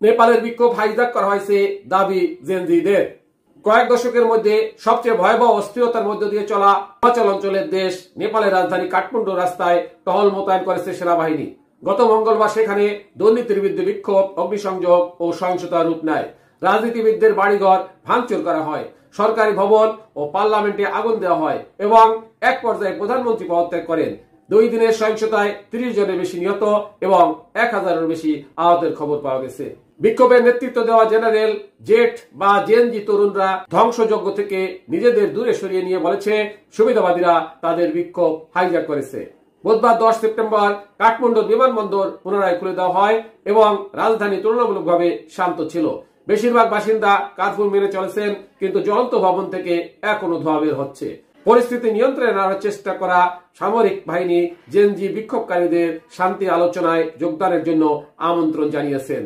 নেপালের বিক্ষোভ হাইজ্যাক করা হয়েছে দাবি জেনজিদের। কয়েক দশকের মধ্যে সবচেয়ে ভয়াবহ অস্থিরতার মধ্য দিয়ে চলা হিমাচল অঞ্চলের দেশ নেপালের রাজধানী কাঠমান্ডু রাস্তায় টহল মোতায়েন করেছে সেনাবাহিনী। গত মঙ্গলবার সেখানে দুর্নীতির বিরুদ্ধে বিক্ষোভ, অগ্নিসংযোগ ও সহিংসতার রূপ নেয়। রাজনীতিবিদদের বাড়িঘর ভাঙচুর করা হয়, সরকারি ভবন ও পার্লামেন্টে আগুন দেওয়া হয় এবং এক পর্যায়ে প্রধানমন্ত্রী পদত্যাগ করেন। 2 দিনের সহিংসতায় 30 জনের বেশি নিহত এবং 1000-এর বেশি আহতের খবর পাওয়া গেছে। বিক্ষোভের নেতৃত্ব দেওয়া জেনারেল জেট বা জেনজি তরুণরা ধ্বংসযজ্ঞ থেকে নিজেদের দূরে সরিয়ে নিয়ে বলেছে সুবিধাবাদীরা তাদের বিক্ষোভ হাইজ্যাক করেছে। বুধবার 10 সেপ্টেম্বর কাঠমান্ডুর বিমানবন্দর পুনরায় খুলে দেওয়া হয় এবং রাজধানী তুলনামূলকভাবে শান্ত ছিল। বেশিরভাগ বাসিন্দা কারফিউ মেনে চলেছেন, কিন্তু জ্বলন্ত ভবন থেকে এখনো ধোঁয়া বের হচ্ছে। পরিস্থিতি নিয়ন্ত্রণে আনার চেষ্টা করা সামরিক বাহিনী জেনজি বিক্ষোভকারীদের শান্তি আলোচনায় যোগদানের জন্য আমন্ত্রণ জানিয়েছেন।